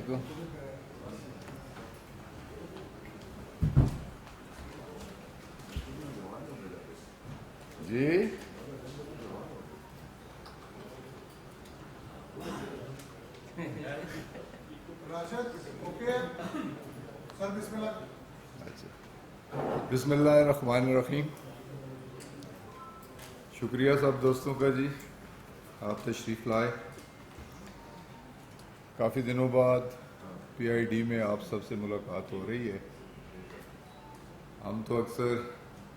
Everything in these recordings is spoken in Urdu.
علیکم. جی بسم اللہ الرحمن الرحیم. شکریہ سب دوستوں کا جی، آپ تشریف لائے. کافی دنوں بعد پی آئی ڈی میں آپ سب سے ملاقات ہو رہی ہے. ہم تو اکثر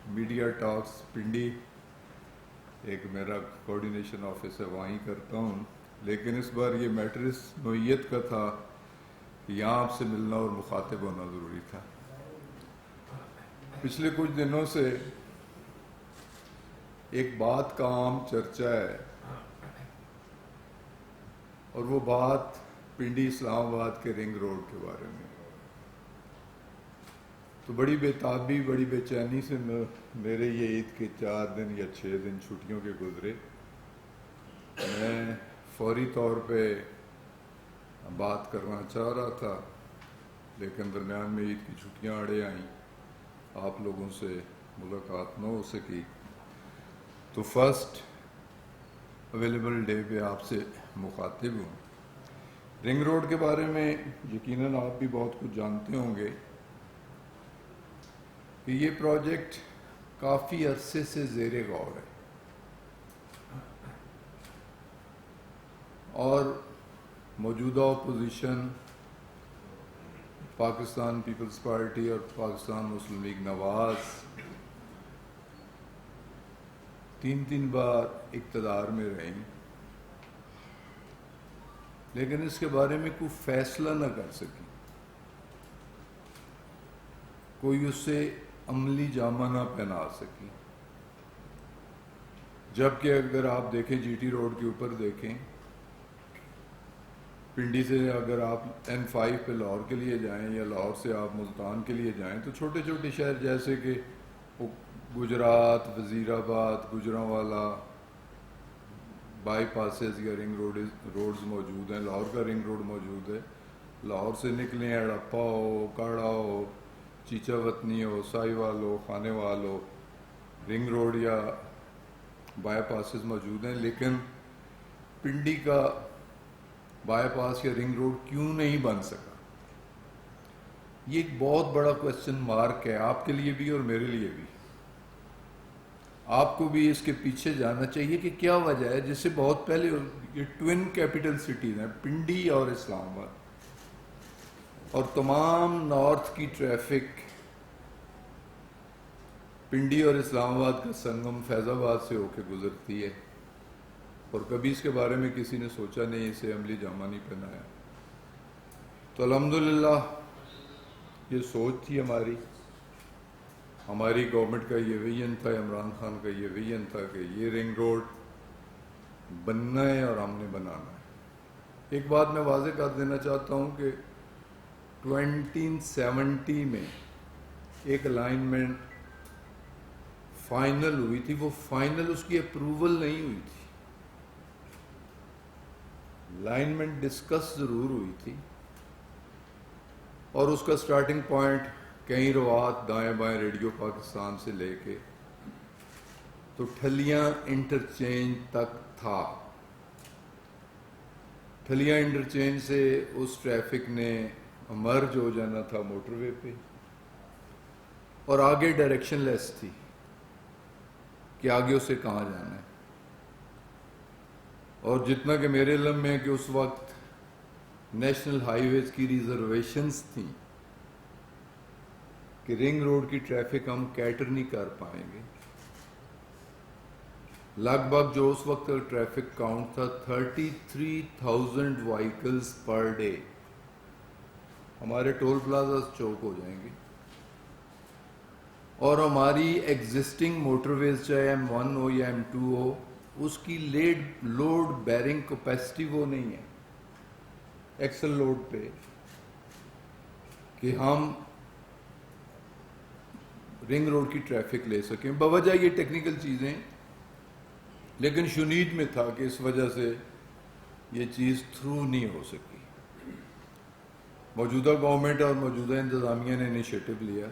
میڈیا ٹاکس پنڈی، ایک میرا کوارڈینیشن آفس ہے، وہیں کرتا ہوں، لیکن اس بار یہ میٹر اس نوعیت کا تھا کہ یہاں آپ سے ملنا اور مخاطب ہونا ضروری تھا. پچھلے کچھ دنوں سے ایک بات کا عام چرچا ہے، اور وہ بات پنڈی اسلام آباد کے رنگ روڈ کے بارے میں. تو بڑی بےتابی، بڑی بے چینی سے میرے یہ عید کے 4 دن یا 6 دن چھٹیوں کے گزرے. میں فوری طور پہ بات کرنا چاہ رہا تھا، لیکن درمیان میں عید کی چھٹیاں اڑے آئیں، آپ لوگوں سے ملاقات نہ ہو سکی. تو فرسٹ اویلیبل ڈے پہ آپ سے مخاطب ہوں. رنگ روڈ کے بارے میں یقیناً آپ بھی بہت کچھ جانتے ہوں گے کہ یہ پروجیکٹ کافی عرصے سے زیر غور ہے، اور موجودہ اپوزیشن پاکستان پیپلز پارٹی اور پاکستان مسلم لیگ نواز 3 بار اقتدار میں رہیں، لیکن اس کے بارے میں کوئی فیصلہ نہ کر سکی، کوئی اس سے عملی جامہ نہ پہنا سکی. جبکہ اگر آپ دیکھیں جی ٹی روڈ کے اوپر دیکھیں، پنڈی سے اگر آپ N5 پہ لاہور کے لیے جائیں یا لاہور سے آپ ملتان کے لیے جائیں، تو چھوٹے چھوٹے شہر جیسے کہ گجرات، وزیر آباد، گجرانوالہ بائی پاسز یا رنگ روڈز موجود ہیں. لاہور کا رنگ روڈ موجود ہے. لاہور سے نکلیں ہڑپا ہو، کاڑا ہو، چیچا وطنی ہو، سائی وال ہو، خانے وال ہو، رنگ روڈ یا بائی پاسز موجود ہیں. لیکن پنڈی کا بائی پاس یا رنگ روڈ کیوں نہیں بن سکا؟ یہ ایک بہت بڑا کوسچن مارک ہے، آپ کے لیے بھی اور میرے لیے بھی. آپ کو بھی اس کے پیچھے جانا چاہیے کہ کیا وجہ ہے، جس سے بہت پہلے یہ ٹوین کیپٹل سٹیز ہیں، پنڈی اور اسلام آباد، اور تمام نارتھ کی ٹریفک پنڈی اور اسلام آباد کا سنگم فیض آباد سے ہو کے گزرتی ہے، اور کبھی اس کے بارے میں کسی نے سوچا نہیں، اسے عملی جامہ نہیں پہنایا. تو الحمدللہ یہ سوچ تھی ہماری گورنمنٹ کا یہ ویژن تھا، عمران خان کا یہ ویژن تھا کہ یہ رنگ روڈ بننا ہے اور ہم نے بنانا ہے. ایک بات میں واضح کر دینا چاہتا ہوں کہ 2070 میں ایک الائنمنٹ فائنل ہوئی تھی. وہ فائنل، اس کی اپروول نہیں ہوئی تھی. الائنمنٹ ڈسکس ضرور ہوئی تھی، اور اس کا سٹارٹنگ پوائنٹ کئی روات دائیں بائیں ریڈیو پاکستان سے لے کے تو ٹھلیاں انٹرچینج تک تھا. ٹھلیاں انٹرچینج سے اس ٹریفک نے مرج ہو جانا تھا موٹر وے پہ، اور آگے ڈائریکشن لیس تھی کہ آگے اسے کہاں جانا ہے. اور جتنا کہ میرے علم میں کہ اس وقت نیشنل ہائی ویز کی ریزرویشنز تھیں کہ رنگ روڈ کی ٹریفک ہم کیٹر نہیں کر پائیں گے. لگ بھگ جو اس وقت کا ٹریفک کاؤنٹ تھا 33,000 وہیکلز پر ڈے. ہمارے ٹول پلازاز چوک ہو جائیں گے، اور ہماری ایگزسٹنگ موٹر ویز چاہے M1 ہو یا M2 ہو، اس کی لوڈ بیرنگ کیپیسٹی وہ نہیں ہے ایکسل لوڈ پہ کہ ہم رنگ روڈ کی ٹریفک لے سکیں. بوجہ یہ ٹیکنیکل چیزیں، لیکن شنید میں تھا کہ اس وجہ سے یہ چیز تھرو نہیں ہو سکی. موجودہ گورنمنٹ اور موجودہ انتظامیہ نے انیشیٹو لیا.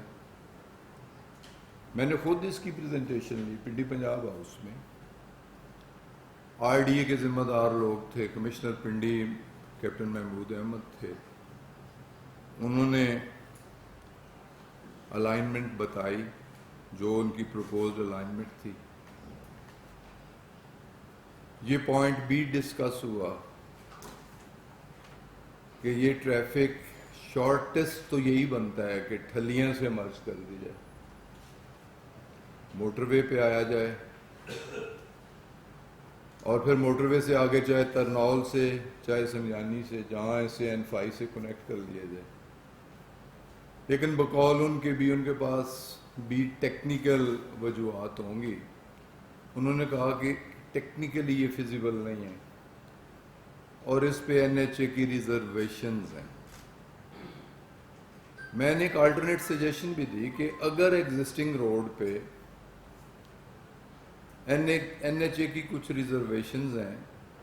میں نے خود اس کی پریزنٹیشن لی پنڈی پنجاب ہاؤس میں. آر ڈی اے کے ذمہ دار لوگ تھے, کمشنر پنڈی کیپٹن محمود احمد تھے. انہوں نے الائنمنٹ بتائی جو ان کی پروپوزڈ الائنمنٹ تھی. یہ پوائنٹ بھی ڈسکس ہوا کہ یہ ٹریفک شارٹیسٹ تو یہی بنتا ہے کہ ٹھلیاں سے مرج کر دی جائے, موٹر وے پہ آیا جائے, اور پھر موٹر وے سے آگے چاہے ترنول سے چاہے سمیانی سے جہاں اسے N5 سے کنیکٹ کر دیا جائے. لیکن بقول ان کے بھی ان کے پاس بھی ٹیکنیکل وجوہات ہوں گی. انہوں نے کہا کہ ٹیکنیکلی یہ فیزیبل نہیں ہے اور اس پہ NHA کی ریزرویشنز ہیں. میں نے ایک آلٹرنیٹ سجیشن بھی دی کہ اگر ایگزسٹنگ روڈ پہ NHA کی کچھ ریزرویشنز ہیں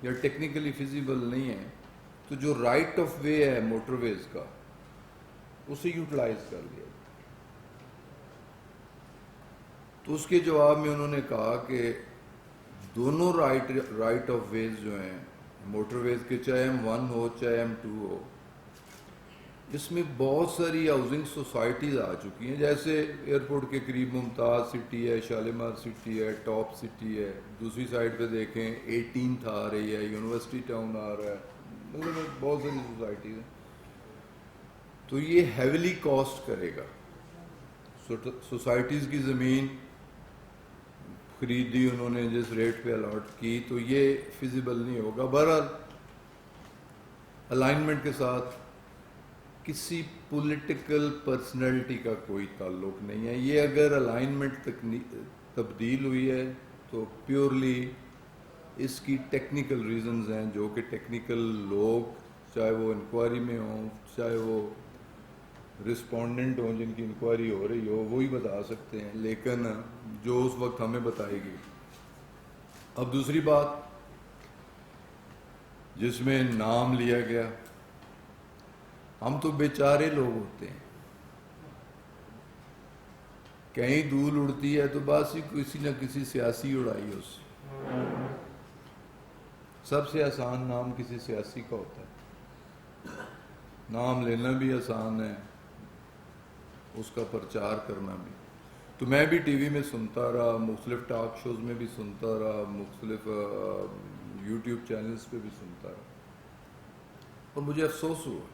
یا ٹیکنیکلی فیزیبل نہیں ہیں تو جو رائٹ آف وے ہے موٹر ویز کا اسے یوٹیلائز کر لیا. تو اس کے جواب میں انہوں نے کہا کہ دونوں رائٹ آف ویز جو ہیں موٹر ویز کے, چاہے M1 ہو چاہے M2 ہو, اس میں بہت ساری ہاؤسنگ سوسائٹیز آ چکی ہیں. جیسے ایئرپورٹ کے قریب ممتاز سٹی ہے, شالیمار سٹی ہے, ٹاپ سٹی ہے. دوسری سائڈ پہ دیکھیں 18th آ رہی ہے, یونیورسٹی ٹاؤن آ رہا ہے, مطلب بہت ساری سوسائٹیز ہیں. تو یہ ہیویلی کاسٹ کرے گا. سوسائٹیز کی زمین خریدی انہوں نے جس ریٹ پہ الاٹ کی تو یہ فیزیبل نہیں ہوگا. بہرحال الائنمنٹ کے ساتھ کسی پولیٹیکل پرسنالٹی کا کوئی تعلق نہیں ہے. یہ اگر الائنمنٹ تبدیل ہوئی ہے تو پیورلی اس کی ٹیکنیکل ریزنز ہیں جو کہ ٹیکنیکل لوگ چاہے وہ انکوائری میں ہوں چاہے وہ رسپونڈنٹ ہوں جن کی انکوائری ہو رہی ہو وہی بتا سکتے ہیں, لیکن جو اس وقت ہمیں بتائے گی. اب دوسری بات جس میں نام لیا گیا, ہم تو بیچارے لوگ ہوتے ہیں, کہیں دھول اڑتی ہے تو بس ہی کسی نہ کسی سیاسی اڑائی اس سے. سب سے آسان نام کسی سیاسی کا ہوتا ہے, نام لینا بھی آسان ہے, اس کا پرچار کرنا بھی. تو میں بھی ٹی وی میں سنتا رہا, مختلف ٹاک شوز میں بھی سنتا رہا, مختلف یوٹیوب چینلز پہ بھی سنتا رہا, اور مجھے افسوس ہوا.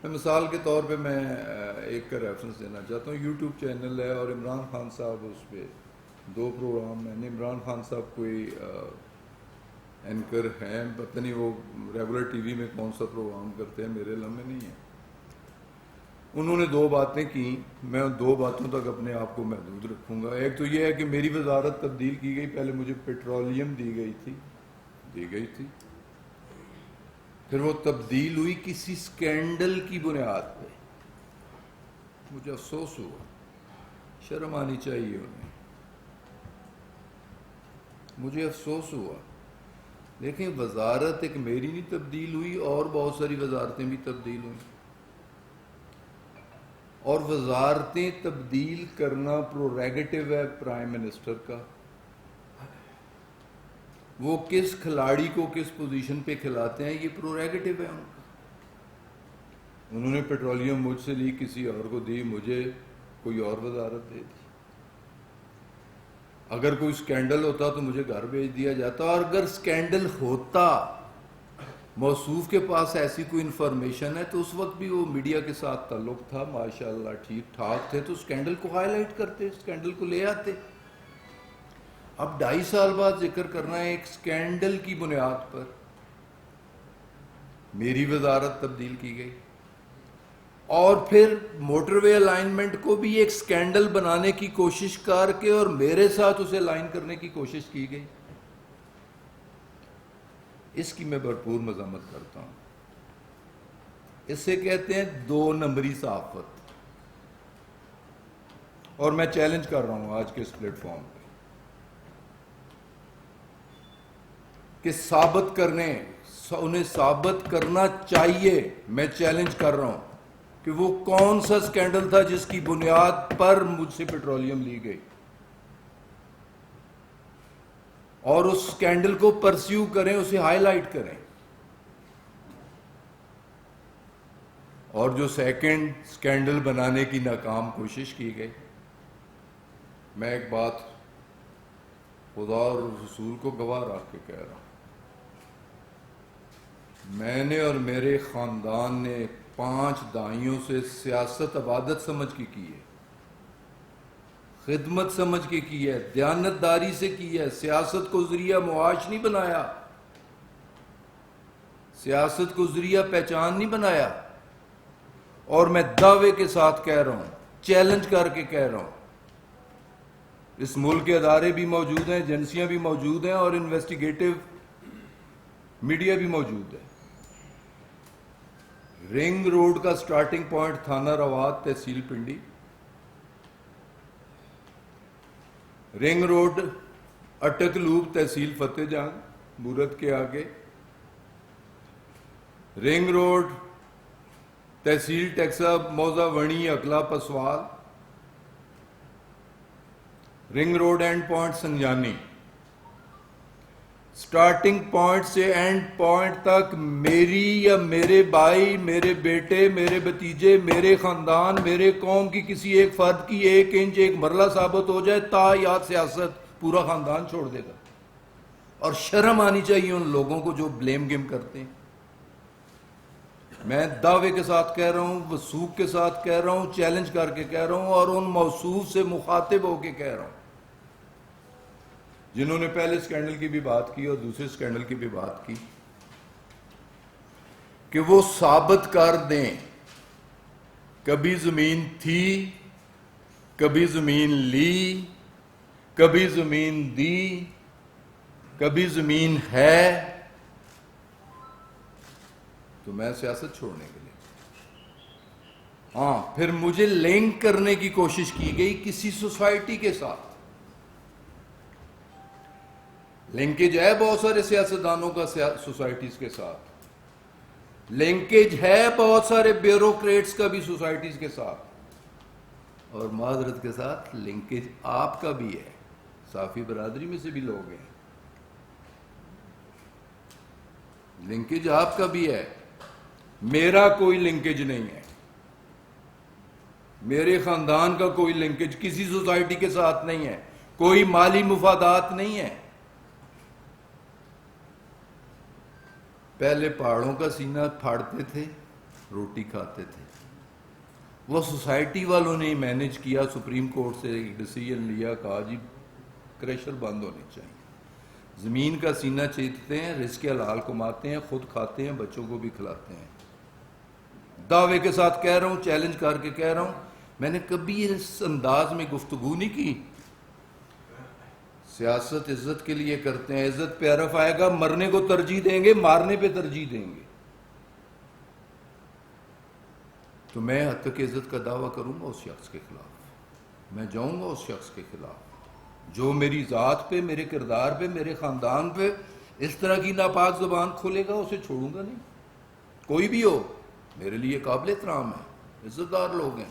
میں مثال کے طور پہ میں ایک کا ریفرنس دینا چاہتا ہوں. یوٹیوب چینل ہے اور عمران خان صاحب اس پہ 2 پروگرام میں نے. عمران خان صاحب کوئی اینکر ہیں, پتہ نہیں وہ ریگولر ٹی وی میں کون سا پروگرام کرتے ہیں, میرے علم میں نہیں ہے. انہوں نے 2 باتیں کی, میں 2 باتوں تک اپنے آپ کو محدود رکھوں گا. ایک تو یہ ہے کہ میری وزارت تبدیل کی گئی, پہلے مجھے پیٹرولیم دی گئی تھی, پھر وہ تبدیل ہوئی کسی سکینڈل کی بنیاد پہ. مجھے افسوس ہوا, شرم آنی چاہیے انہیں, مجھے افسوس ہوا. دیکھیں وزارت ایک میری نہیں تبدیل ہوئی, اور بہت ساری وزارتیں بھی تبدیل ہوئیں, اور وزارتیں تبدیل کرنا پروریگیٹو ہے پرائم منسٹر کا. وہ کس کھلاڑی کو کس پوزیشن پہ کھلاتے ہیں یہ پروریگیٹو ہے ان کا. انہوں نے پیٹرولیم مجھ سے لی, کسی اور کو دی, مجھے کوئی اور وزارت دے دی. اگر کوئی سکینڈل ہوتا تو مجھے گھر بھیج دیا جاتا, اور اگر سکینڈل ہوتا موصوف کے پاس ایسی کوئی انفارمیشن ہے تو اس وقت بھی وہ میڈیا کے ساتھ تعلق تھا, ماشاءاللہ ٹھیک ٹھاک تھے, تو سکینڈل کو ہائی لائٹ کرتے, سکینڈل کو لے آتے. اب 2.5 سال بعد ذکر کرنا ہے ایک سکینڈل کی بنیاد پر میری وزارت تبدیل کی گئی, اور پھر موٹر وے الائنمنٹ کو بھی ایک سکینڈل بنانے کی کوشش کر کے اور میرے ساتھ اسے الائن کرنے کی کوشش کی گئی. اس کی میں بھرپور مذمت کرتا ہوں. اسے کہتے ہیں 2 نمبری صحافت, اور میں چیلنج کر رہا ہوں آج کے اس پلیٹ فارم پہ کہ ثابت کرنے انہیں ثابت کرنا چاہیے. میں چیلنج کر رہا ہوں کہ وہ کون سا سکینڈل تھا جس کی بنیاد پر مجھ سے پیٹرولیم لی گئی, اور اس سکینڈل کو پرسیو کریں, اسے ہائی لائٹ کریں. اور جو سیکنڈ سکینڈل بنانے کی ناکام کوشش کی گئی, میں ایک بات خدا اور رسول کو گواہ رکھ کے کہہ رہا ہوں, میں نے اور میرے خاندان نے 5 دہائیوں سے سیاست عبادت سمجھ کے کی ہے, خدمت سمجھ کے کی ہے, دیانتداری سے کی ہے. سیاست کو ذریعہ معاش نہیں بنایا, سیاست کو ذریعہ پہچان نہیں بنایا. اور میں دعوے کے ساتھ کہہ رہا ہوں, چیلنج کر کے کہہ رہا ہوں, اس ملک کے ادارے بھی موجود ہیں, ایجنسیاں بھی موجود ہیں, اور انویسٹیگیٹو میڈیا بھی موجود ہے. رنگ روڈ کا سٹارٹنگ پوائنٹ تھانہ رواد, تحصیل پنڈی. رنگ روڈ اٹک لوپ, تحصیل فتح جان, مورت کے آگے. رنگ روڈ تحصیل ٹیکسا, موزہ وڑی, اکلا, Paswal. Ring road end point Sanjani. Starting point سے اینڈ پوائنٹ تک میری یا میرے بھائی, میرے بیٹے, میرے بھتیجے, میرے خاندان, میرے قوم کی کسی ایک فرد کی 1 انچ ایک مرلہ ثابت ہو جائے, تا یاد سیاست پورا خاندان چھوڑ دے گا. اور شرم آنی چاہیے ان لوگوں کو جو بلیم گیم کرتے ہیں. میں دعوے کے ساتھ کہہ رہا ہوں, وثوق کے ساتھ کہہ رہا ہوں, چیلنج کر کے کہہ رہا ہوں, اور ان موصوف سے مخاطب ہو کے کہہ رہا ہوں جنہوں نے پہلے سکینڈل کی بھی بات کی اور دوسرے سکینڈل کی بھی بات کی, کہ وہ ثابت کر دیں کبھی زمین تھی, کبھی زمین لی, کبھی زمین دی, کبھی زمین ہے. تو میں سیاست چھوڑنے کے لیے, ہاں, پھر مجھے لنک کرنے کی کوشش کی گئی کسی سوسائٹی کے ساتھ. لنکیج ہے بہت سارے سیاستدانوں کا سوسائٹیز کے ساتھ, لنکیج ہے بہت سارے بیوروکریٹس کا بھی سوسائٹیز کے ساتھ, اور معذرت کے ساتھ لنکیج آپ کا بھی ہے, صافی برادری میں سے بھی لوگ ہیں, لنکیج آپ کا بھی ہے. میرا کوئی لنکیج نہیں ہے, میرے خاندان کا کوئی لنکیج کسی سوسائٹی کے ساتھ نہیں ہے, کوئی مالی مفادات نہیں ہے. پہلے پہاڑوں کا سینہ پھاڑتے تھے, روٹی کھاتے تھے. وہ سوسائٹی والوں نے مینیج کیا, سپریم کورٹ سے ایک ڈیسیژن لیا, کہا جی کریشر بند ہونے چاہیے. زمین کا سینہ چیتتے ہیں, رزق حلال کماتے ہیں, خود کھاتے ہیں, بچوں کو بھی کھلاتے ہیں. دعوے کے ساتھ کہہ رہا ہوں, چیلنج کر کے کہہ رہا ہوں, میں نے کبھی اس انداز میں گفتگو نہیں کی. سیاست عزت کے لیے کرتے ہیں, عزت پہ حرف آئے گا, مرنے کو ترجیح دیں گے, مارنے پہ ترجیح دیں گے. تو میں حد تک عزت کا دعویٰ کروں گا اس شخص کے خلاف, میں جاؤں گا اس شخص کے خلاف جو میری ذات پہ, میرے کردار پہ, میرے خاندان پہ اس طرح کی ناپاک زبان کھولے گا. اسے چھوڑوں گا نہیں, کوئی بھی ہو. میرے لیے قابل احترام ہے, عزت دار لوگ ہیں,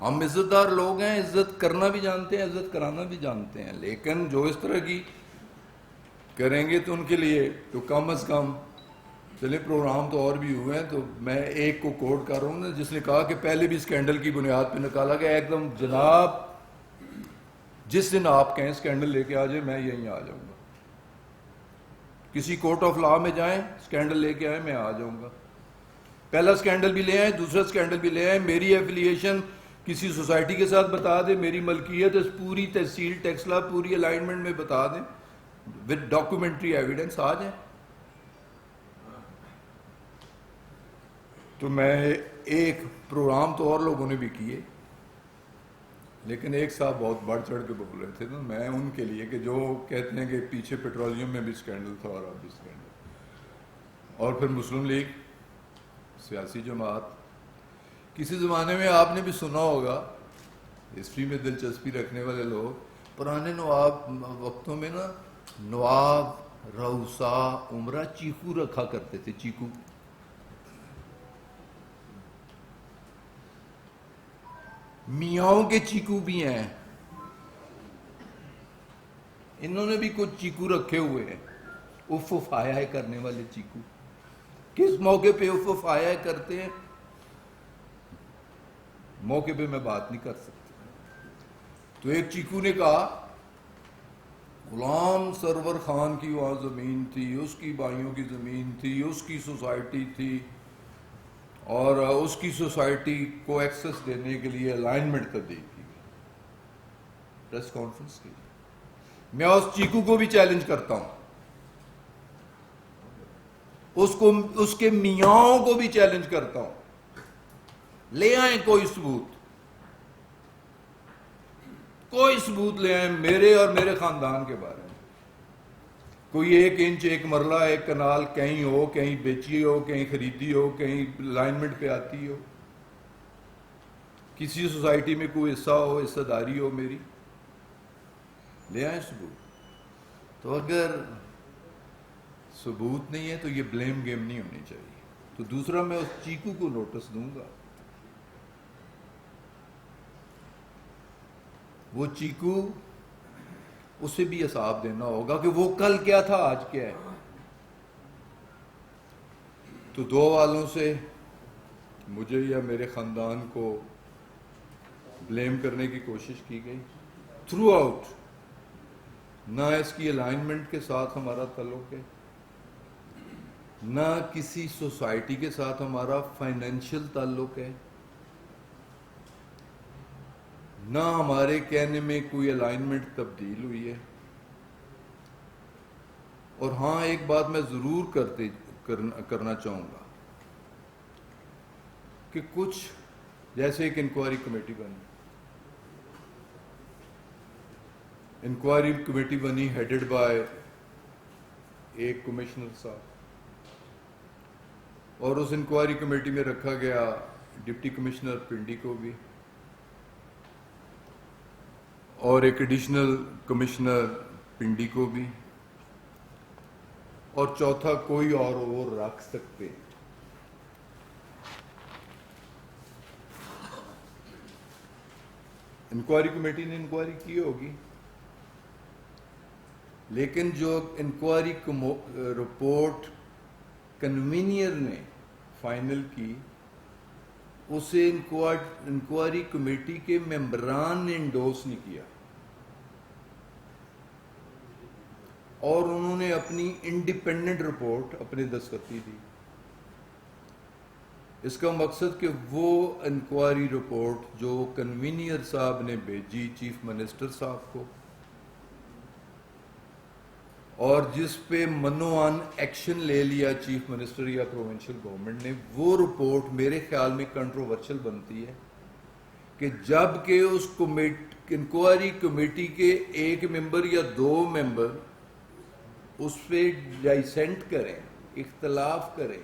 ہم عزت دار لوگ ہیں, عزت کرنا بھی جانتے ہیں, عزت کرانا بھی جانتے ہیں. لیکن جو اس طرح کی کریں گے تو ان کے لیے تو کم از کم, چلے پروگرام تو اور بھی ہوئے ہیں, تو میں ایک کو کوٹ کر رہا ہوں نا, جس نے کہا کہ پہلے بھی اسکینڈل کی بنیاد پہ نکالا گیا. ایک دم جناب, جس دن آپ کہیں اسکینڈل لے کے آ جائے, میں یہیں آ جاؤں گا. کسی کورٹ آف لا میں جائیں, اسکینڈل لے کے آئیں, میں آ جاؤں گا. پہلا سکینڈل بھی لے آئیں, دوسرا سکینڈل بھی لے آئیں, میری ایفیلیشن کسی سوسائٹی کے ساتھ بتا دیں, میری ملکیت اس پوری تحصیل ٹیکسلا پوری الائنمنٹ میں بتا دیں, ود ڈاکومنٹری ایویڈنس آ جائیں. تو میں ایک پروگرام تو اور لوگوں نے بھی کیے, لیکن ایک صاحب بہت بڑھ چڑھ کے بول رہے تھے نا, میں ان کے لیے کہ جو کہتے ہیں کہ پیچھے پیٹرولیم میں بھی سکینڈل تھا اور اب بھی سکینڈل. اور پھر مسلم لیگ سیاسی جماعت, کسی زمانے میں آپ نے بھی سنا ہوگا, ہسٹری میں دلچسپی رکھنے والے لوگ, پرانے نواب وقتوں میں نا نواب روسا عمرہ چیکو رکھا کرتے تھے، چیکو. میاؤں کے چیکو بھی ہیں، انہوں نے بھی کچھ چیکو رکھے ہوئے ہیں، اف اف آیا ہے کرنے والے چیکو. کس موقع پہ اف اف آیا ہے کرتے ہیں، موقع پہ میں بات نہیں کر سکتا. تو ایک چیکو نے کہا غلام سرور خان کی وہاں زمین تھی، اس کی بھائیوں کی زمین تھی، اس کی سوسائٹی تھی، اور اس کی سوسائٹی کو ایکسس دینے کے لیے الائنمنٹ تبدیل کی گئی. پریس کانفرنس کی. میں اس چیکو کو بھی چیلنج کرتا ہوں، اس کے میاں کو بھی چیلنج کرتا ہوں، لے آئیں کوئی ثبوت، کوئی ثبوت لے آئیں میرے اور میرے خاندان کے بارے میں. کوئی 1 انچ 1 مرلہ 1 کنال کہیں ہو، کہیں بیچی ہو، کہیں خریدی ہو، کہیں الائنمنٹ پہ آتی ہو، کسی سوسائٹی میں کوئی حصہ ہو، حصہ داری ہو میری، لے آئیں ثبوت. تو اگر ثبوت نہیں ہے تو یہ بلیم گیم نہیں ہونی چاہیے. تو دوسرا میں اس چیکو کو نوٹس دوں گا، وہ چیکو اسے بھی حساب دینا ہوگا کہ وہ کل کیا تھا آج کیا ہے. تو 2 والوں سے مجھے یا میرے خاندان کو بلیم کرنے کی کوشش کی گئی تھرو آؤٹ. نہ اس کی الائنمنٹ کے ساتھ ہمارا تعلق ہے، نہ کسی سوسائٹی کے ساتھ ہمارا فائنینشیل تعلق ہے، نہ ہمارے کہنے میں کوئی الائنمنٹ تبدیل ہوئی ہے. اور ہاں ایک بات میں ضرور کرنا چاہوں گا کہ کچھ جیسے ایک انکوائری کمیٹی بنی، انکوائری کمیٹی بنی ہیڈڈ بائی ایک کمشنر صاحب، اور اس انکوائری کمیٹی میں رکھا گیا ڈپٹی کمشنر پنڈی کو بھی، اور ایک ایڈیشنل کمشنر پنڈی کو بھی، اور چوتھا کوئی اور رکھ سکتے. انکوائری کمیٹی نے انکوائری کی ہوگی، لیکن جو انکوائری رپورٹ کنوینئر نے فائنل کی اسے انکوائری کمیٹی کے ممبران نے انڈورس نہیں کیا، اور انہوں نے اپنی انڈیپینڈنٹ رپورٹ اپنے دستخطی دی. اس کا مقصد کہ وہ انکوائری رپورٹ جو کنوینئر صاحب نے بھیجی چیف منسٹر صاحب کو، اور جس پہ منوان ایکشن لے لیا چیف منسٹر یا پروونشل گورنمنٹ نے، وہ رپورٹ میرے خیال میں کنٹروورشل بنتی ہے کہ جب کہ اس انکوائری کمیٹی کے ایک ممبر یا 2 ممبر اس پہ ڈائسینٹ کریں، اختلاف کریں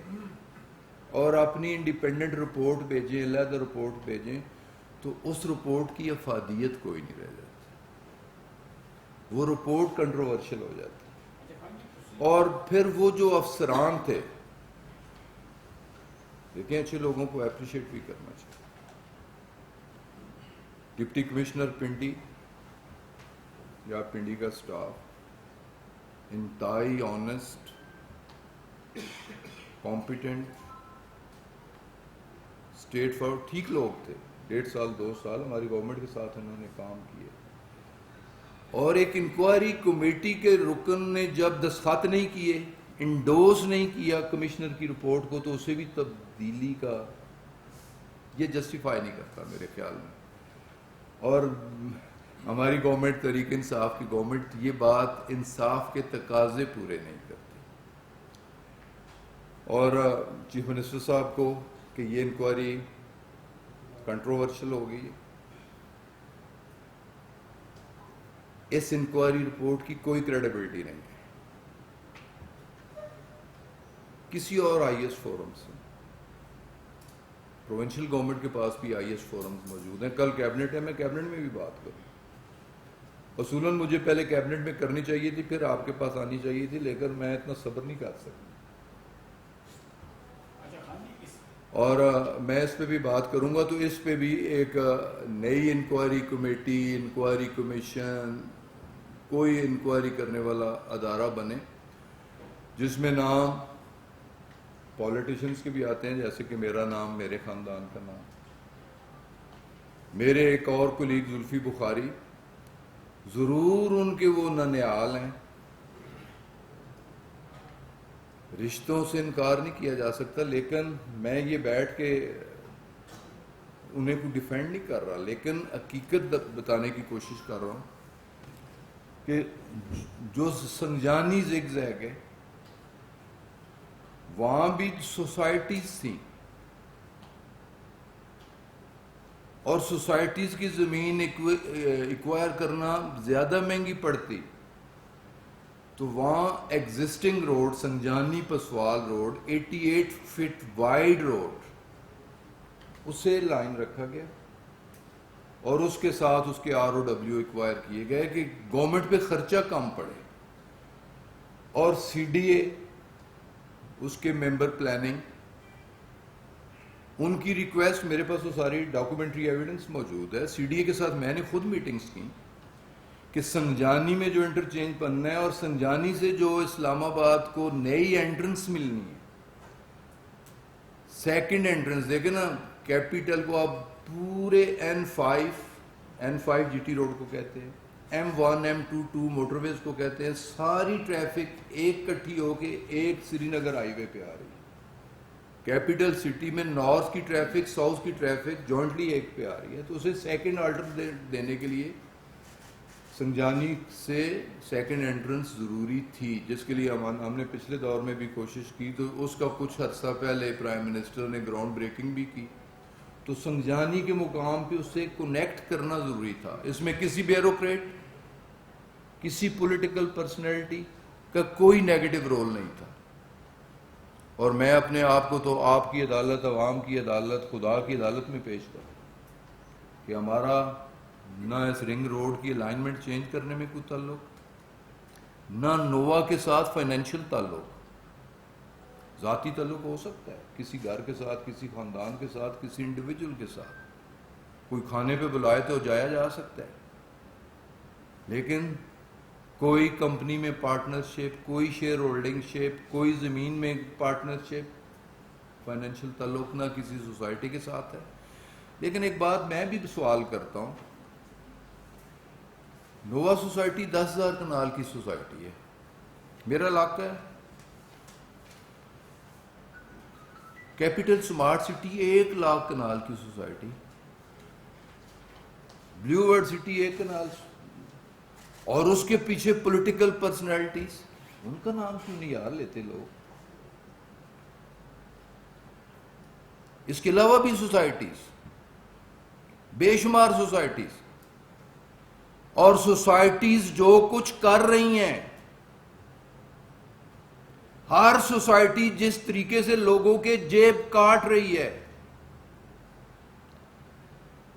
اور اپنی انڈیپینڈنٹ رپورٹ بھیجیں، علیحدہ رپورٹ بھیجیں، تو اس رپورٹ کی افادیت کوئی نہیں رہ جاتی، وہ رپورٹ کنٹروورشل ہو جاتی. اور پھر وہ جو افسران تھے، دیکھیں اچھے لوگوں کو اپریشیٹ بھی کرنا چاہیے. ڈپٹی کمشنر پنڈی یا پنڈی کا سٹاف انتہائی آنیسٹ، کمپیٹنٹ، اسٹیٹ فارورڈ، ٹھیک لوگ تھے. 1.5 سال 2 سال ہماری گورنمنٹ کے ساتھ انہوں نے کام کیے. اور ایک انکوائری کمیٹی کے رکن نے جب دستخط نہیں کیے، انڈورس نہیں کیا کمشنر کی رپورٹ کو، تو اسے بھی تبدیلی کا یہ جسٹیفائی نہیں کرتا میرے خیال میں. اور ہماری گورنمنٹ تحریک انصاف کی گورنمنٹ یہ بات انصاف کے تقاضے پورے نہیں کرتی. اور چیف منسٹر صاحب کو کہ یہ انکوائری کنٹروورشل ہو گئی ہے، اس انکوائری رپورٹ کی کوئی کریڈیبلٹی نہیں ہے کسی اور آئی ایس فورم سے. پروونشل گورنمنٹ کے پاس بھی آئی ایس فورمز موجود ہیں. کل کیبنٹ ہے، میں کیبنٹ میں بھی بات کروں. اصولاً مجھے پہلے کیبنٹ میں کرنی چاہیے تھی، پھر آپ کے پاس آنی چاہیے تھی، لیکن میں اتنا صبر نہیں کر سکتا. اور میں اس پہ بھی بات کروں گا. تو اس پہ بھی ایک نئی انکوائری کمیٹی، انکوائری کمیشن، کوئی انکوائری کرنے والا ادارہ بنے جس میں نام پولیٹیشنز کے بھی آتے ہیں، جیسے کہ میرا نام، میرے خاندان کا نام، میرے ایک اور کولیگ زلفی بخاری، ضرور ان کے وہ ننیال ہیں، رشتوں سے انکار نہیں کیا جا سکتا، لیکن میں یہ بیٹھ کے انہیں کو ڈیفینڈ نہیں کر رہا، لیکن حقیقت بتانے کی کوشش کر رہا ہوں کہ جو سنجانی زگ زیگ ہے وہاں بھی سوسائٹیز تھیں، اور سوسائٹیز کی زمین ایکوائر کرنا زیادہ مہنگی پڑتی، تو وہاں existing road Sanjani Paswal road 88 feet wide road, اسے لائن رکھا گیا اور اس کے ساتھ اس کے ROW ایکوائر کیے گئے کہ گورنمنٹ پہ خرچہ کم پڑے. اور CDA اس کے ممبر پلاننگ، ان کی ریکویسٹ، میرے پاس وہ ساری ڈاکومنٹری ایویڈنس موجود ہے، CDA کے ساتھ میں نے خود میٹنگز کی کہ سنجانی میں جو انٹرچینج بننا ہے اور سنجانی سے جو اسلام آباد کو نئی انٹرنس ملنی ہے، سیکنڈ انٹرنس، دیکھیں نا کیپیٹل کو آپ پورے N5 GT روڈ کو کہتے ہیں، M1 M2 موٹر ویز کو کہتے ہیں، ساری ٹریفک ایک کٹھی ہو کے ایک سری نگر ہائی وے پہ آ رہی ہے. کیپیٹل سٹی میں نارتھ کی ٹریفک، ساؤتھ کی ٹریفک جوائنٹلی ایک پہ آ رہی ہے. تو اسے سیکنڈ آلٹر دینے کے لیے سنجانی سے سیکنڈ انٹرنس ضروری تھی، جس کے لیے ہم نے پچھلے دور میں بھی کوشش کی. تو اس کا کچھ عرصہ پہلے پرائم منسٹر نے گراؤنڈ بریکنگ بھی کی. تو سنجانی کے مقام پہ اسے کنیکٹ کرنا ضروری تھا. اس میں کسی بیوروکریٹ، کسی پولیٹیکل پرسنالٹی کا کوئی نیگیٹو رول نہیں تھا. اور میں اپنے آپ کو تو آپ کی عدالت، عوام کی عدالت، خدا کی عدالت میں پیش کروں کہ ہمارا نہ اس رنگ روڈ کی الائنمنٹ چینج کرنے میں کوئی تعلق، نہ نووا کے ساتھ فائنینشیل تعلق. ذاتی تعلق ہو سکتا ہے کسی گھر کے ساتھ، کسی خاندان کے ساتھ، کسی انڈیویجول کے ساتھ، کوئی کھانے پہ بلائے تو جایا جا سکتا ہے، لیکن کوئی کمپنی میں پارٹنرشپ، کوئی شیئر ہولڈنگ شپ، کوئی زمین میں پارٹنرشپ، فائنینشیل تعلق نہ کسی سوسائٹی کے ساتھ ہے. لیکن ایک بات میں بھی سوال کرتا ہوں، نووا سوسائٹی 10,000 کنال کی سوسائٹی ہے، میرا علاقہ ہے. کیپیٹل سمارٹ سٹی 1,00,000 کنال کی سوسائٹی، بلیو ورڈ سٹی 1 کنال، اور اس کے پیچھے پولیٹیکل پرسنالٹیز، ان کا نام کیوں نہیں یاد لیتے لوگ؟ اس کے علاوہ بھی سوسائٹیز، بے شمار سوسائٹیز، اور سوسائٹیز جو کچھ کر رہی ہیں، ہر سوسائٹی جس طریقے سے لوگوں کے جیب کاٹ رہی ہے،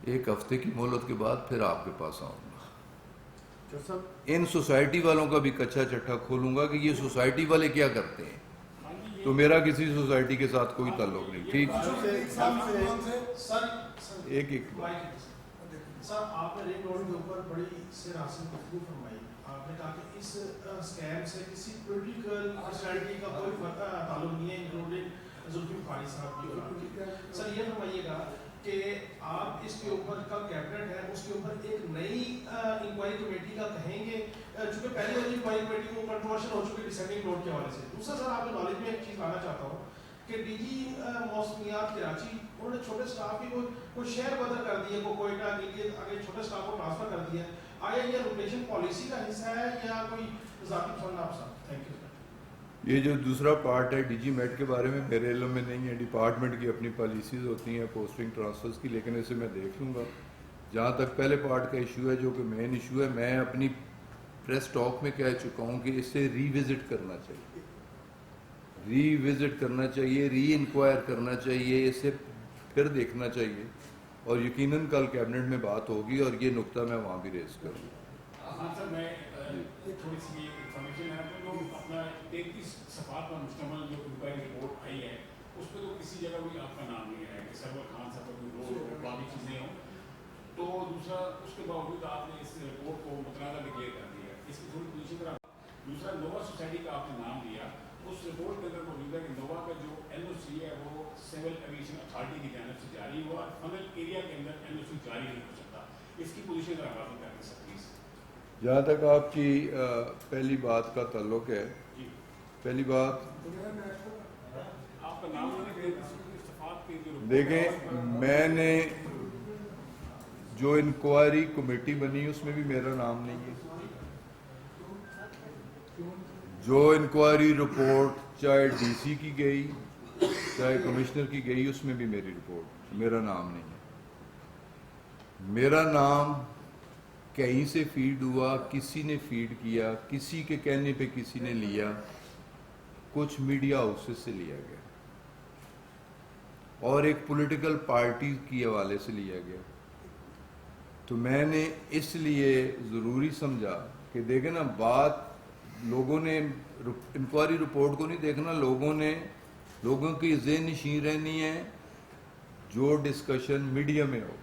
ایک ہفتے کی مہلت کے بعد پھر آپ کے پاس آؤں گا. ان سوسائٹی والوں کا بھی کچا چٹھا کھولوں گا کہ یہ سوسائٹی والے کیا کرتے ہیں. تو میرا کسی سوسائٹی کے ساتھ کوئی تعلق نہیں. ٹھیک ایک سر، آپ نے رنگ روڈ کے اوپر بڑی سراسر گفتگو فرمائی. آپ نے کہا کہ اس اسکیم سے کسی پولیٹیکل پرسنالٹی کا کوئی تعلق نہیں ہے، انکلوڈنگ زلفی بخاری صاحب کی. سر یہ فرمائیے گا کہ آپ اس کے اوپر کا کیبنٹ ہے، اس کے اوپر ایک نئی انکوائری کمیٹی کا کہیں گے، چونکہ پہلے والی انکوائری کمیٹی وہ کنٹروورشل ہو چکی ڈسینڈنگ روڈ کے حوالے سے. دوسرا سر، آپ کے نالج میں ایک چیز لانا چاہتا ہوں کہ ڈی جی موسمیات کراچی، انہوں نے چھوٹے سٹاف کی کوئی شہر بدل کر دی ہے، کوئٹہ کے لیے آگے چھوٹے سٹاف کو ٹرانسفر کر دیا ہے. آیا یہ روٹیشن پالیسی کا حصہ ہے یا کوئی ذاتی پسند آپ صاحب؟ Thank you. یہ جو دوسرا پارٹ ہے ڈی جی میٹ کے بارے میں میرے علم میں نہیں ہے. ڈپارٹمنٹ کی اپنی پالیسیز ہوتی ہیں پوسٹنگ ٹرانسفرز کی، لیکن اسے میں دیکھ لوں گا. جہاں تک پہلے پارٹ کا ایشو ہے جو کہ مین ایشو ہے، میں اپنی پریس ٹاک میں کہہ چکا ہوں کہ اسے ری وزٹ کرنا چاہیے، ری وزٹ کرنا چاہیے، ری انکوائر کرنا چاہیے، اسے پھر دیکھنا چاہیے. اور یقیناً کل کیبنٹ میں بات ہوگی اور یہ نقطہ میں وہاں بھی ریز کروں گا. خان صاحب میں تھوڑی سی انفارمیشن ہے آپ کو، جو اپنا 33 صفحات پر مشتمل جو انکوائری رپورٹ آئی ہے اس پہ تو کسی جگہ بھی آپ کا نام نہیں ہے کہ سرور خان صاحب کا کوئی رول باقی چیزیں ہوں. تو دوسرا اس کے باوجود آپ نے اس رپورٹ کو متنازع ڈکلیئر کر دیا. اس کی تھوڑی پوزیشن پر دوسرا نووا سوسائٹی کا آپ نے نام لیا. اس رپورٹ کے اندر موجود ہے کہ نووا کا جو این او سی ہے وہ سول ایویشن اتھارٹی کی جانب سے جاری ہوا، فنل ایریا کے اندر این او سی جاری نہیں ہو سکتا. اس کی پوزیشن ذرا واضح کر دیں سر پلیز. جہاں تک آپ کی پہلی بات کا تعلق ہے، پہلی بات آپ کا نام دیکھیں، میں نے جو انکوائری کمیٹی بنی اس میں بھی میرا نام نہیں ہے. جو انکوائری رپورٹ چاہے ڈی سی کی گئی چاہے کمشنر کی گئی اس میں بھی میرا نام نہیں ہے. میرا نام کہیں سے فیڈ ہوا، کسی نے فیڈ کیا، کسی کے کہنے پہ کسی نے لیا، کچھ میڈیا ہاؤسز سے لیا گیا اور ایک پولیٹیکل پارٹی کے حوالے سے لیا گیا. تو میں نے اس لیے ضروری سمجھا کہ دیکھیں نا، بات لوگوں نے انکوائری رپورٹ کو نہیں دیکھنا، لوگوں کی ذہن نشین رہنی ہے جو ڈسکشن میڈیا میں ہو.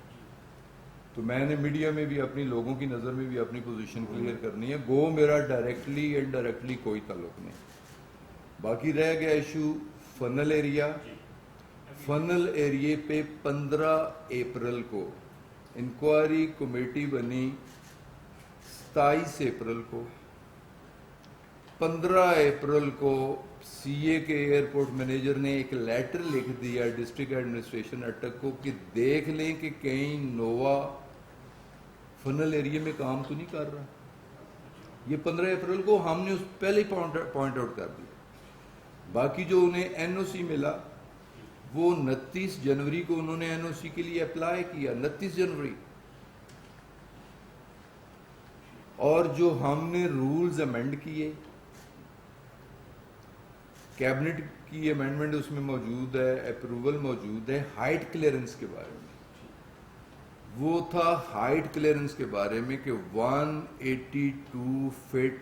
تو میں نے میڈیا میں بھی اپنی لوگوں کی نظر میں بھی اپنی پوزیشن کلیئر کرنی ہے. گو میرا ڈائریکٹلی انڈائریکٹلی کوئی تعلق نہیں. باقی رہ گیا ایشو فنل ایریا. فنل ایریے پہ 15 اپریل کو انکوائری کمیٹی بنی. 27 اپریل کو 15 اپریل کو سی اے کے ایئرپورٹ مینیجر نے ایک لیٹر لکھ دیا ڈسٹرکٹ ایڈمنسٹریشن اٹک کو کہ دیکھ لیں کہ کہیں نووا فنل ایریے میں کام تو نہیں کر رہا. یہ 15 اپریل کو ہم نے پہلے پوائنٹ آؤٹ کر دیا. باقی جو انہیں این او سی ملا وہ 29 جنوری کو انہوں نے این او سی کے لیے اپلائی کیا. 29 جنوری. اور جو ہم نے رولز امینڈ کیے، کیبنٹ کی امینڈمنٹ اس میں موجود ہے، اپروول موجود ہے ہائٹ کلیئرنس کے بارے میں. وہ تھا ہائٹ کلیئرنس کے بارے میں کہ 182 فٹ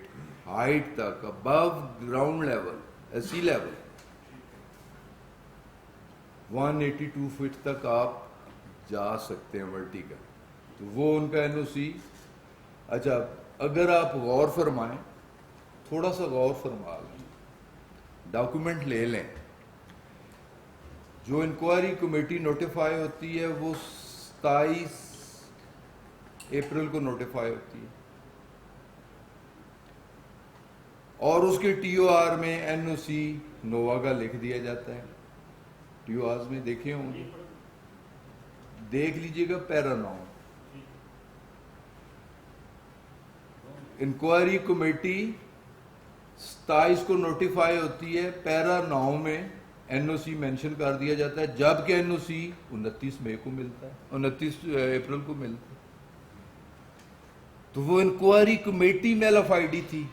ہائٹ تک ابو گراؤنڈ لیول، سی لیول 182 فٹ تک آپ جا سکتے ہیں ورٹیکل. تو وہ ان کا این او سی. اچھا، اگر آپ غور فرمائیں، تھوڑا سا غور فرما لیں، ڈاکومنٹ لے لیں. جو انکوائری کمیٹی نوٹیفائی ہوتی ہے وہ 27 اپریل کو نوٹیفائی ہوتی ہے اور اس کے ٹی او آر میں این او سی نووا کا لکھ دیا جاتا ہے. ٹی او آرز میں دیکھے ہوں گے، دیکھ لیجئے گا پیرا 9. انکوائری کمیٹی 27 کو نوٹیفائی ہوتی ہے، پیرا 9 میں این او سی مینشن کر دیا جاتا ہے، جبکہ این او سی 29 مئی کو ملتا ہے، 29 اپریل کو ملتا ہے. تو وہ inquiry committee mail of I D تھی،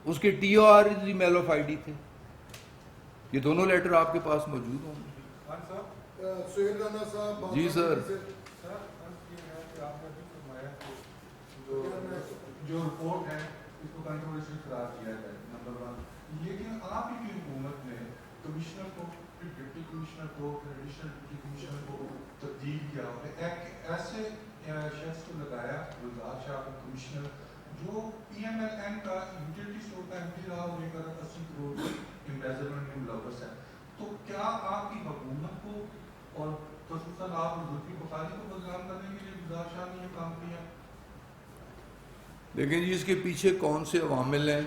اس کے ٹی او آر بھی میل آف آئی ڈی تھے. یہ دونوں لیٹر آپ کے پاس موجود ہوں گے. جی سر. جو رپورٹ ہے اس کو کنٹروورشل قرار دیا جائے، نمبر 1. لیکن آپ کی حکومت نے کمشنر کو، پھر ڈپٹی کمشنر کو، پھر ایڈیشنل ڈپٹی کمشنر کو تبدیل کیا اور ایک ایسے شخص کو لگایا گلزار شاہ کا کمشنر جو پی ایم ایل این کا یوٹیلیٹی اسٹور کا ایم ڈی رہا اور 80 کروڑ امبیزلمنٹ میں ملوث ہے. تو کیا آپ کی حکومت کو اور خصوصاً آپ ذوالفقار بخاری کو بدنام کرنے کے لیے گلزار شاہ نے یہ کام کیا؟ دیکھیں جی، اس کے پیچھے کون سے عوامل ہیں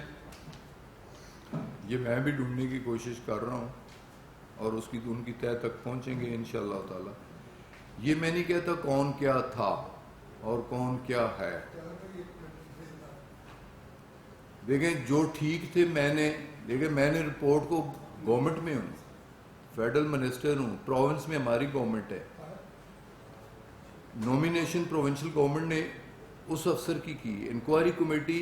یہ میں بھی ڈھونڈنے کی کوشش کر رہا ہوں اور ان کی تہہ تک پہنچیں گے انشاءاللہ تعالی. یہ میں نہیں کہتا کون کیا تھا اور کون کیا ہے. دیکھیں جو ٹھیک تھے، میں نے رپورٹ کو گورنمنٹ میں ہوں، فیڈرل منسٹر ہوں، پروونس میں ہماری گورنمنٹ ہے، نومینیشن پروونشل گورنمنٹ نے اس افسر کی انکوائری کمیٹی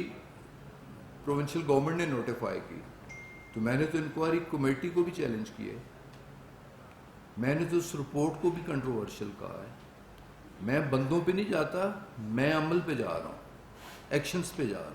پروونشل گورنمنٹ نے نوٹیفائی کی. تو میں نے تو انکوائری کمیٹی کو بھی چیلنج کیا ہے، میں نے تو اس رپورٹ کو بھی کنٹروورشل کہا ہے. میں بندوں پہ نہیں جاتا، میں عمل پہ جا رہا ہوں، ایکشنز پہ جا رہا ہوں.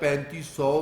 3500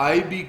IB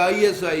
ISI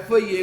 FIA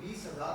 20,000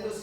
NOC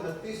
29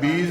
20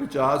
50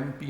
MP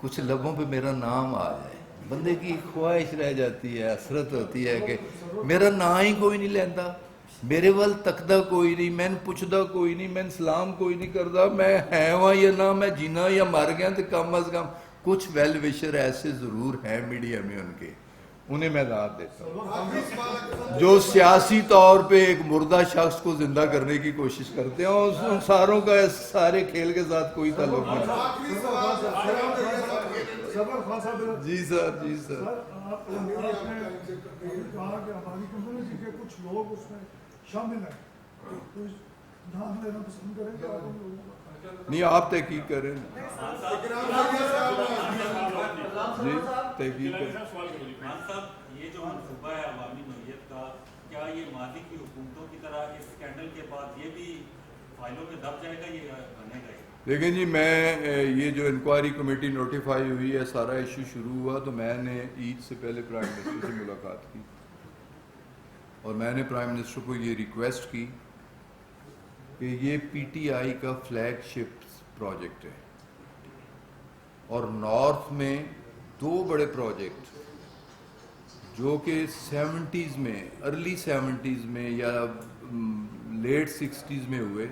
کچھ لبوں پہ میرا نام آ جائے. بندے کی خواہش رہ جاتی ہے, حسرت ہوتی ہے کہ میرا نام ہی کوئی نہیں لینا, میرے وال تکدا کوئی نہیں, میں پوچھدا کوئی نہیں, میں سلام کوئی نہیں کردا, میں ہے وہاں یا نہ, میں جینا یا مر گیا. تو کم از کم کچھ ویل وشر ایسے ضرور ہیں میڈیا میں ان کے, انہیں میں داد دیتا ہوں جو سیاسی طور پہ ایک مردہ شخص کو زندہ کرنے کی کوشش کرتے ہیں, اور ان ساروں کا سارے کھیل کے ساتھ کوئی تعلق نہیں. جی سر, جی سر. آپ نے کہا کہ ہماری کمیونٹی کے کچھ لوگ اس میں شامل ہیں, تو نام لینا پسند کریں گے آپ ان لوگوں کا؟ نہیں, آپ تحقیق کریں. جی تحقیق کریں. یہ جو منصوبہ ہے عوامی نوعیت کا, کیا یہ ماضی کی حکومتوں کی طرح اس اسکینڈل کے بعد یہ بھی فائلوں میں دب جائے گا, یہ بنے گا؟ دیکھیں جی, میں یہ جو انکوائری کمیٹی نوٹیفائی ہوئی ہے, سارا ایشو شروع ہوا تو میں نے عید سے پہلے پرائم منسٹر سے ملاقات کی, اور میں نے پرائم منسٹر کو یہ ریکویسٹ کی کہ یہ پی ٹی آئی کا فلیگ شپ پروجیکٹ ہے, اور نارتھ میں 2 بڑے پروجیکٹ جو کہ 70s میں, ارلی 70s میں یا لیٹ 60s میں ہوئے,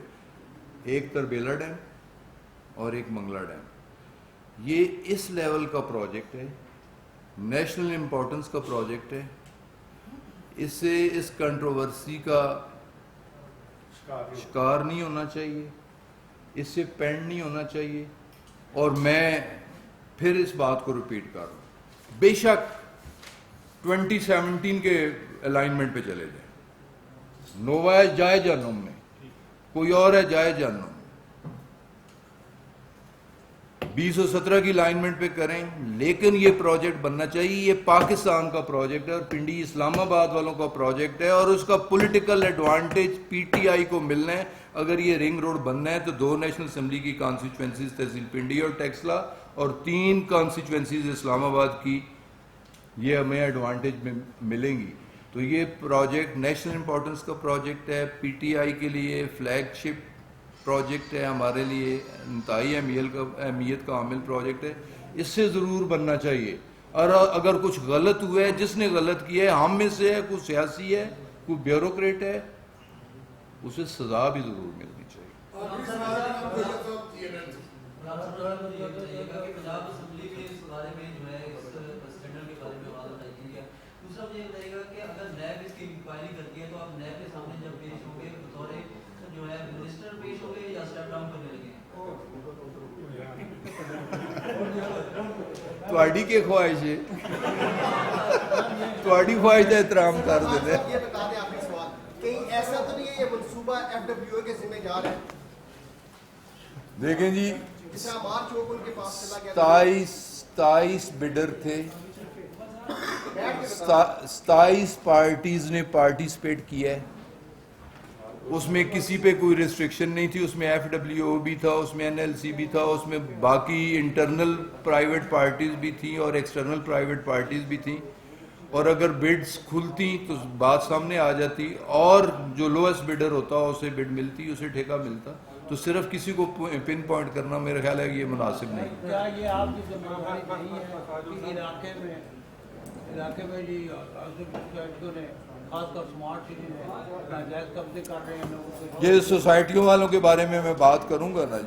ایک تربیلا ڈیم اور ایک منگلا ڈیم. یہ اس لیول کا پروجیکٹ ہے, نیشنل امپورٹنس کا پروجیکٹ ہے. اس سے اس کنٹروورسی کا شکار نہیں ہونا چاہیے, اس سے پینڈ نہیں ہونا چاہیے. اور میں پھر اس بات کو ریپیٹ کر رہا ہوں, بے شک 2017 کے الائنمنٹ پہ چلے جائیں, نووا ہے جائے جہنم میں, کوئی اور ہے جائے جہنم میں, 2017 کی الائنمنٹ پہ کریں, لیکن یہ پروجیکٹ بننا چاہیے. یہ پاکستان کا پروجیکٹ ہے اور پنڈی اسلام آباد والوں کا پروجیکٹ ہے, اور اس کا political advantage P T I کو ملنا ہے. اگر یہ رنگ روڈ بننا ہے تو 2 نیشنل اسمبلی کی کانسٹیچوئنسیز تحصیل پنڈی اور ٹیکسلا, اور 3 کانسٹیچوئنسیز اسلام آباد کی, یہ ہمیں ایڈوانٹیج میں ملیں گی. تو یہ پروجیکٹ نیشنل امپورٹنس کا پروجیکٹ ہے, پی ٹی آئی کے لیے فلیگ شپ پروجیکٹ ہے, ہمارے لیے انتہائی اہمیت کا حامل پروجیکٹ ہے. اس سے ضرور بننا چاہیے, اور اگر کچھ غلط ہوا ہے, جس نے غلط کیا ہے, ہم میں سے ہے, کوئی سیاسی ہے, کوئی بیوروکریٹ ہے, اسے سزا بھی ضرور ملنی چاہیے. دوسرا مجھے بتائیے گا کہ اگر نیب اس کی انکوائری کرتی ہے تو آپ نیب کے سامنے جب پیش ہوں گے بطور جو ہے منسٹر پیش ہوں گے یا اسٹیپ ڈاؤن کرنے لگے ہیں؟ تواڈی کی خواہش ہے, تواڈی خواہش کا احترام کر دیتے. یہ بتا دیں آخری سوال, کہیں ایسا تو نہیں ہے یہ منصوبہ ایف ڈبلیو اے کے ذمہ جا رہا ہے؟ دیکھیں جی, جیسے ہمار چوک ان کے پاس چلا گیا, 27 بڈر تھے, 27 پارٹیز نے پارٹیسپیٹ کیا ہے. اس میں کسی پہ کوئی ریسٹرکشن نہیں تھی, اس میں ایف ڈبلیو او بھی تھا, اس میں این ایل سی بھی تھا, اس میں باقی انٹرنل پرائیویٹ پارٹیز بھی تھیں اور ایکسٹرنل پرائیویٹ پارٹیز بھی تھیں. اور اگر بڈز کھلتی تو بات سامنے آ جاتی, اور جو لوئسٹ بڈر ہوتا اسے بڈ ملتی, اسے ٹھیکہ ملتا. تو صرف کسی کو پن پوائنٹ کرنا میرا خیال ہے کہ یہ مناسب نہیں. کیا یہ آپ کی ذمہ داری نہیں ہے کہ علاقے میں جی سوسائٹیوں نے خاص کر سمارٹ سٹی میں ناجائز قبضے کر رہے ہیں لوگوں کو؟ یہ سوسائٹیوں والوں کے بارے میں بات کروں گا نا.